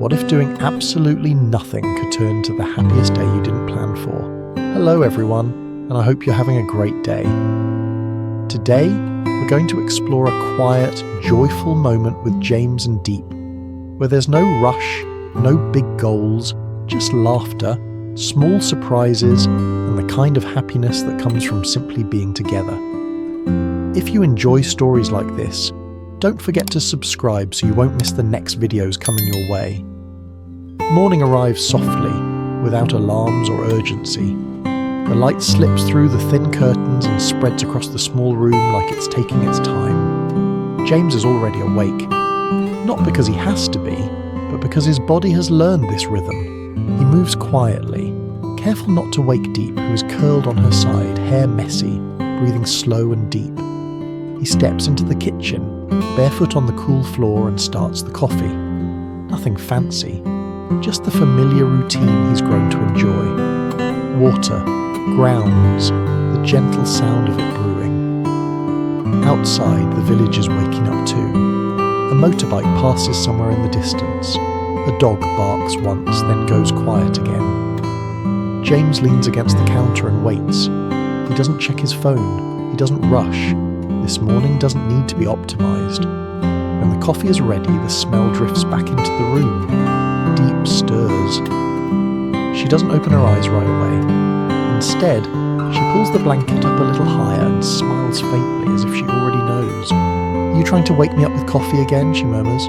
What if doing absolutely nothing could turn to the happiest day you didn't plan for? Hello everyone, and I hope you're having a great day. Today, we're going to explore a quiet, joyful moment with James and Diep, where there's no rush, no big goals, just laughter, small surprises, and the kind of happiness that comes from simply being together. If you enjoy stories like this, don't forget to subscribe so you won't miss the next videos coming your way. Morning arrives softly, without alarms or urgency. The light slips through the thin curtains and spreads across the small room like it's taking its time. James is already awake, not because he has to be, but because his body has learned this rhythm. He moves quietly, careful not to wake Diep, who is curled on her side, hair messy, breathing slow and deep. He steps into the kitchen, barefoot on the cool floor, and starts the coffee. Nothing fancy, just the familiar routine he's grown to enjoy. Water, grounds, the gentle sound of it brewing. Outside, the village is waking up too. A motorbike passes somewhere in the distance. A dog barks once, then goes quiet again. James leans against the counter and waits. He doesn't check his phone. He doesn't rush. This morning doesn't need to be optimised. When the coffee is ready, the smell drifts back into the room. Diep stirs. She doesn't open her eyes right away. Instead, she pulls the blanket up a little higher and smiles faintly as if she already knows. "Are you trying to wake me up with coffee again?" she murmurs.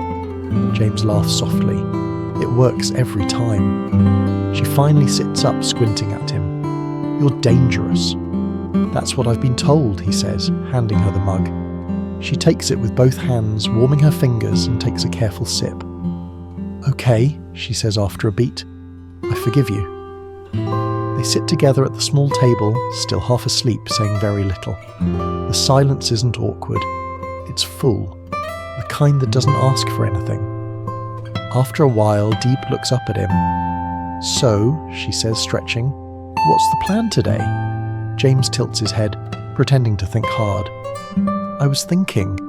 James laughs softly. It works every time. She finally sits up, squinting at him. "You're dangerous." "That's what I've been told," he says, handing her the mug. She takes it with both hands, warming her fingers, and takes a careful sip. "Okay," she says after a beat. "I forgive you." They sit together at the small table, still half asleep, saying very little. The silence isn't awkward. It's full, the kind that doesn't ask for anything. After a while, Diep looks up at him. "So," she says, stretching, "what's the plan today?" James tilts his head, pretending to think hard. "I was thinking,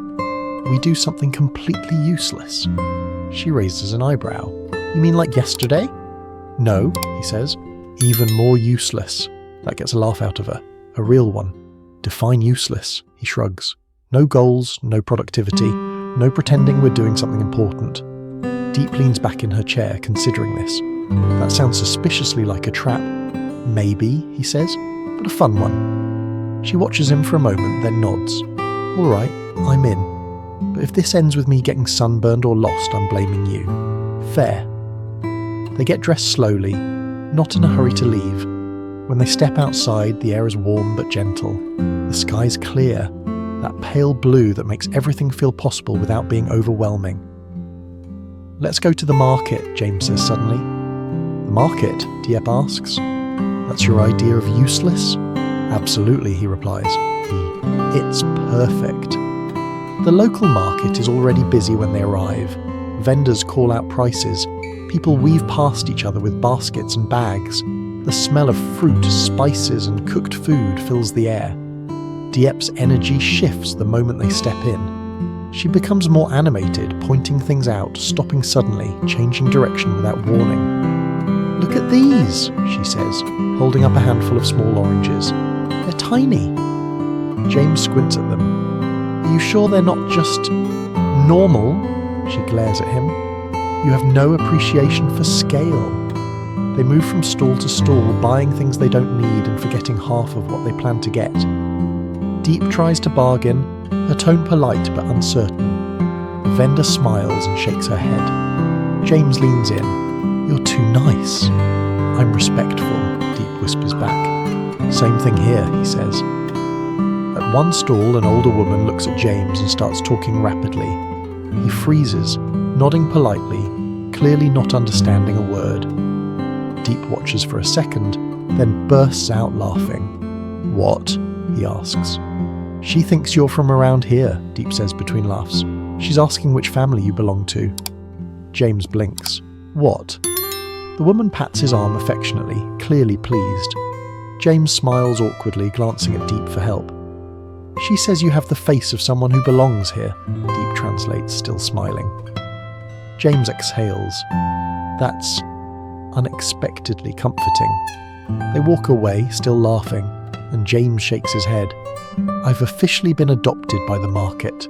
we do something completely useless." She raises an eyebrow. "You mean like yesterday?" "No," he says. "Even more useless." That gets a laugh out of her. A real one. "Define useless," he shrugs. "No goals, no productivity, no pretending we're doing something important." Diep leans back in her chair, considering this. "That sounds suspiciously like a trap." "Maybe," he says, "but a fun one." She watches him for a moment, then nods. "All right, I'm in. But if this ends with me getting sunburned or lost, I'm blaming you." "Fair." They get dressed slowly, not in a hurry to leave. When they step outside, the air is warm but gentle. The sky's clear, that pale blue that makes everything feel possible without being overwhelming. "Let's go to the market," James says suddenly. "The market?" Diep asks. "That's your idea of useless?" "Absolutely," he replies. It's perfect. The local market is already busy when they arrive. Vendors call out prices. People weave past each other with baskets and bags. The smell of fruit, spices, and cooked food fills the air. Diep's energy shifts the moment they step in. She becomes more animated, pointing things out, stopping suddenly, changing direction without warning. "Look at these," she says, holding up a handful of small oranges. "They're tiny." James squints at them. "Are you sure they're not just normal?" She glares at him. "You have no appreciation for scale." They move from stall to stall, buying things they don't need and forgetting half of what they plan to get. Diep tries to bargain, her tone polite but uncertain. The vendor smiles and shakes her head. James leans in. "You're too nice." "I'm respectful," Diep whispers back. "Same thing here," he says. At one stall, an older woman looks at James and starts talking rapidly. He freezes, nodding politely, clearly not understanding a word. Diep watches for a second, then bursts out laughing. "What?" he asks. "She thinks you're from around here," Diep says between laughs. "She's asking which family you belong to." James blinks. "What?" The woman pats his arm affectionately, clearly pleased. James smiles awkwardly, glancing at Diep for help. "She says you have the face of someone who belongs here," Diep translates, still smiling. James exhales. That's unexpectedly comforting. They walk away, still laughing, and James shakes his head. I've officially been adopted by the market.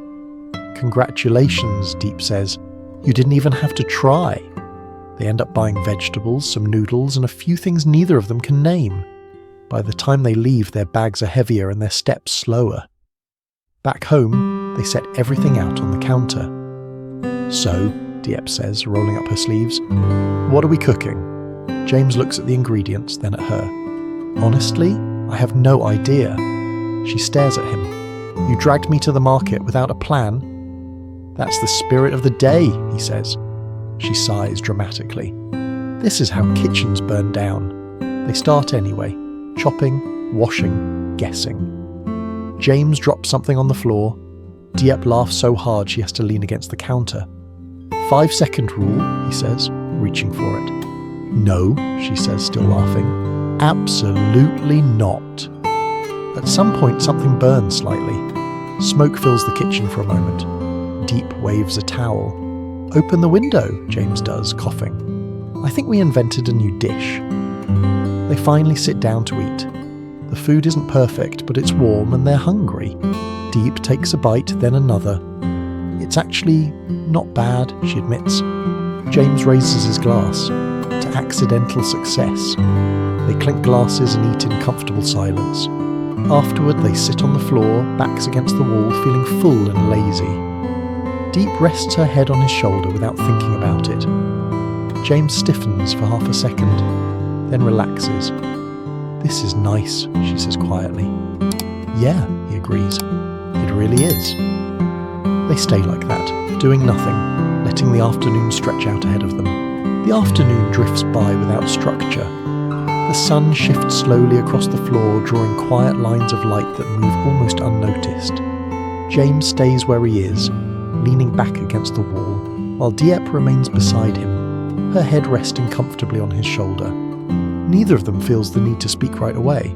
Congratulations, Diep says. You didn't even have to try. They end up buying vegetables, some noodles, and a few things neither of them can name. By the time they leave, their bags are heavier and their steps slower. Back home, they set everything out on the counter. So, Diep says, rolling up her sleeves, what are we cooking? James looks at the ingredients, then at her. Honestly, I have no idea. She stares at him. You dragged me to the market without a plan? That's the spirit of the day, he says. She sighs dramatically. This is how kitchens burn down. They start anyway, chopping, washing, guessing. James drops something on the floor. Diep laughs so hard she has to lean against the counter. 5-second rule, he says, reaching for it. No, she says, still laughing. Absolutely not. At some point, something burns slightly. Smoke fills the kitchen for a moment. Diep waves a towel. Open the window, James does, coughing. I think we invented a new dish. They finally sit down to eat. The food isn't perfect, but it's warm and they're hungry. Diep takes a bite, then another. It's actually not bad, she admits. James raises his glass to accidental success. They clink glasses and eat in comfortable silence. Afterward, they sit on the floor, backs against the wall, feeling full and lazy. Diep rests her head on his shoulder without thinking about it. James stiffens for half a second, then relaxes. This is nice, she says quietly. Yeah, he agrees. It really is. They stay like that, doing nothing, letting the afternoon stretch out ahead of them. The afternoon drifts by without structure. The sun shifts slowly across the floor, drawing quiet lines of light that move almost unnoticed. James stays where he is, leaning back against the wall, while Diep remains beside him, her head resting comfortably on his shoulder. Neither of them feels the need to speak right away.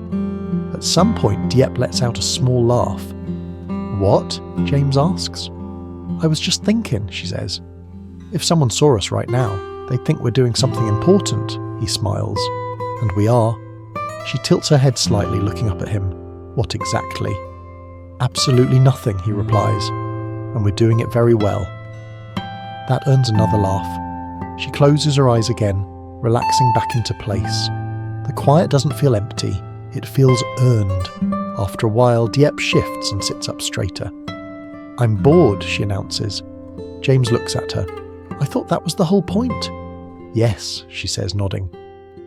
At some point, Diep lets out a small laugh. What? James asks. I was just thinking, she says. If someone saw us right now, they'd think we're doing something important, he smiles. And we are. She tilts her head slightly, looking up at him. What exactly? Absolutely nothing, he replies. And we're doing it very well. That earns another laugh. She closes her eyes again, relaxing back into place. The quiet doesn't feel empty, it feels earned. After a while, Diep shifts and sits up straighter. I'm bored, she announces. James looks at her. I thought that was the whole point. Yes, she says, nodding.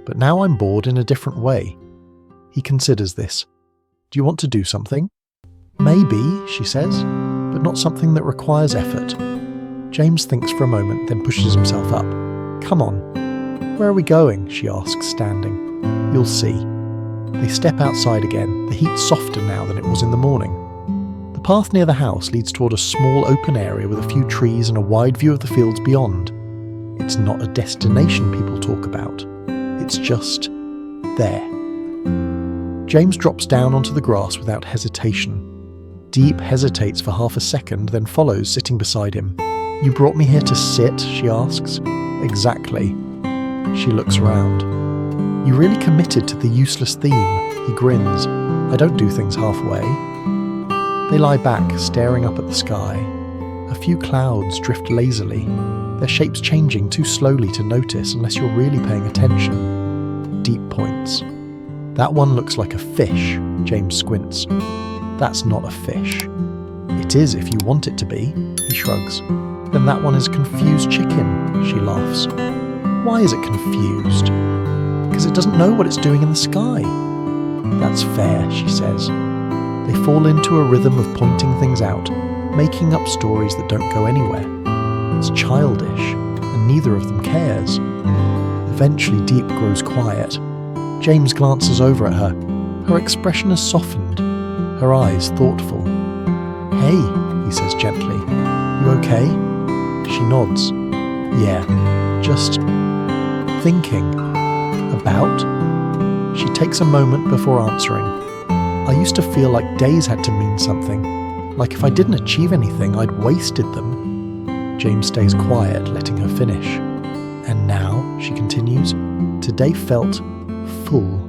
But now I'm bored in a different way. He considers this. Do you want to do something? Maybe, she says, but not something that requires effort. James thinks for a moment, then pushes himself up. Come on. Where are we going? She asks, standing. You'll see. They step outside again, the heat softer now than it was in the morning. The path near the house leads toward a small open area with a few trees and a wide view of the fields beyond. It's not a destination people talk about. It's just there. James drops down onto the grass without hesitation. Diep hesitates for half a second, then follows, sitting beside him. You brought me here to sit, she asks. Exactly. She looks around. You really committed to the useless theme, he grins. I don't do things halfway. They lie back, staring up at the sky. A few clouds drift lazily, their shapes changing too slowly to notice unless you're really paying attention. Diep points. That one looks like a fish, James squints. That's not a fish. It is if you want it to be, he shrugs. Then that one is a confused chicken, she laughs. Why is it confused? Because it doesn't know what it's doing in the sky. That's fair, she says. They fall into a rhythm of pointing things out, making up stories that don't go anywhere. It's childish, and neither of them cares. Eventually, Diep grows quiet. James glances over at her. Her expression has softened, her eyes thoughtful. Hey, he says gently. You okay? She nods. Yeah, just thinking. About? She takes a moment before answering. I used to feel like days had to mean something. Like if I didn't achieve anything, I'd wasted them. James stays quiet, letting her finish. And now, she continues, today felt full,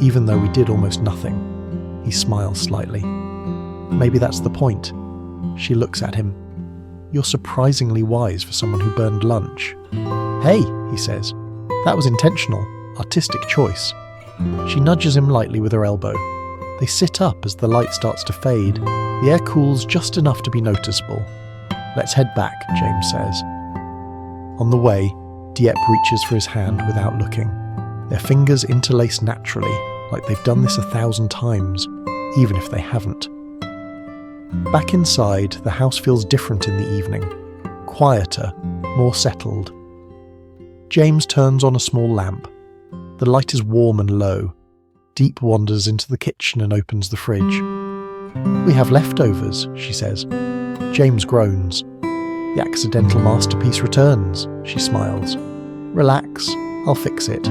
even though we did almost nothing. He smiles slightly. Maybe that's the point. She looks at him. You're surprisingly wise for someone who burned lunch. Hey, he says. That was intentional, artistic choice. She nudges him lightly with her elbow. They sit up as the light starts to fade. The air cools just enough to be noticeable. Let's head back, James says. On the way, Diep reaches for his hand without looking. Their fingers interlace naturally, like they've done this 1,000 times, even if they haven't. Back inside, the house feels different in the evening. Quieter, more settled. James turns on a small lamp. The light is warm and low. Diep wanders into the kitchen and opens the fridge. We have leftovers, she says. James groans. The accidental masterpiece returns, she smiles. Relax, I'll fix it.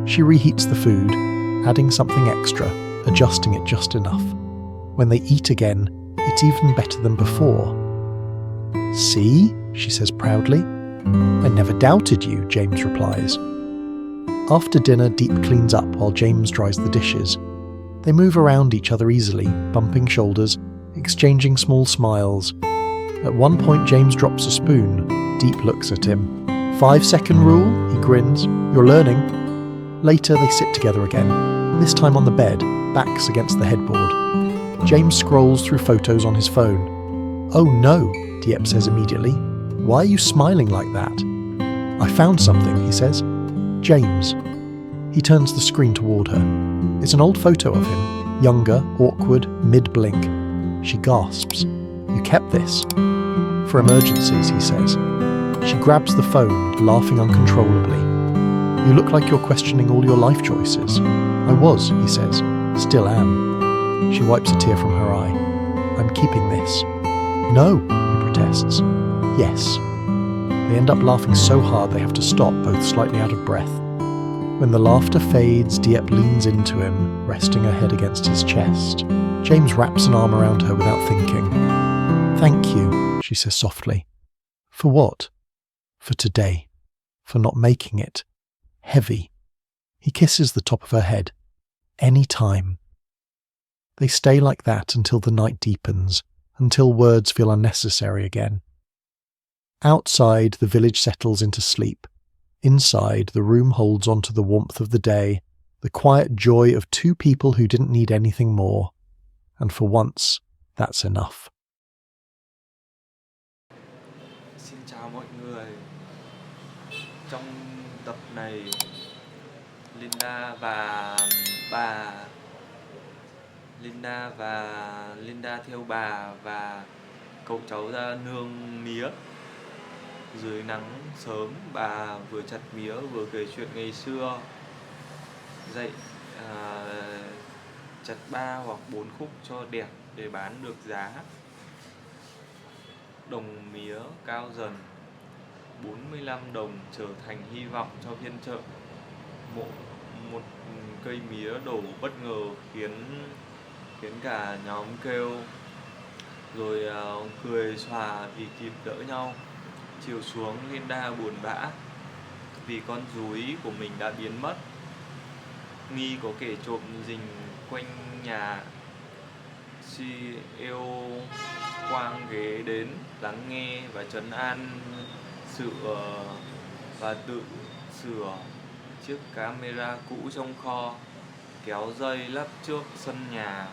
She reheats the food, adding something extra, adjusting it just enough. When they eat again, it's even better than before. See, she says proudly. I never doubted you, James replies. After dinner, Diep cleans up while James dries the dishes. They move around each other easily, bumping shoulders, exchanging small smiles. At one point, James drops a spoon. Diep looks at him. 5-second rule, he grins. You're learning. Later, they sit together again, this time on the bed, backs against the headboard. James scrolls through photos on his phone. Oh no, Diep says immediately. Why are you smiling like that? I found something, he says. James. He turns the screen toward her. It's an old photo of him, younger, awkward, mid-blink. She gasps. You kept this? For emergencies, he says. She grabs the phone, laughing uncontrollably. You look like you're questioning all your life choices. I was, he says. Still am. She wipes a tear from her eye. I'm keeping this. No, he protests. Yes. They end up laughing so hard they have to stop, both slightly out of breath. When the laughter fades, Diep leans into him, resting her head against his chest. James wraps an arm around her without thinking. Thank you, she says softly. For what? For today. For not making it heavy. He kisses the top of her head. Any time. They stay like that until the night deepens, until words feel unnecessary again. Outside, the village settles into sleep. Inside, the room holds on to the warmth of the day, the quiet joy of two people who didn't need anything more. And for once, that's enough. Xin chào mọi người. Trong tập này, Linda theo bà và cậu cháu ra nương mía. Dưới nắng sớm, bà vừa chặt mía vừa kể chuyện ngày xưa. Dậy chặt 3 hoặc 4 khúc cho đẹp để bán được giá. Đồng mía cao dần, 45 đồng trở thành hy vọng cho phiên chợ. Một cây mía đổ bất ngờ khiến cả nhóm kêu, rồi cười xòa vì kịp đỡ nhau. Chiều xuống, Linda buồn bã vì con rúi của mình đã biến mất. Nghi có kẻ trộm rình quanh nhà. CEO quang ghế đến lắng nghe và trấn an sự và tự sửa chiếc camera cũ trong kho, kéo dây lắp trước sân nhà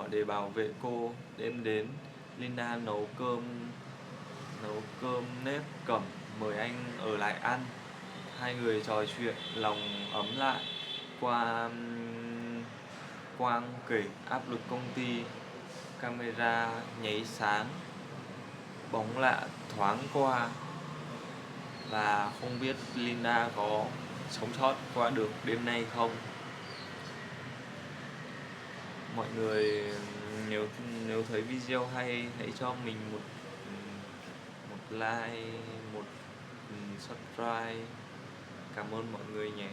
để bảo vệ cô. Đêm đến, Linda nấu cơm nếp cẩm mời anh ở lại ăn. Hai người trò chuyện lòng ấm lại. Quang kể áp lực công ty, camera nháy sáng, bóng lạ thoáng qua và không biết Linda có sống sót qua được đêm nay không. Mọi người nếu thấy video hay, hãy cho mình một like, một subscribe. Cảm ơn mọi người nhé.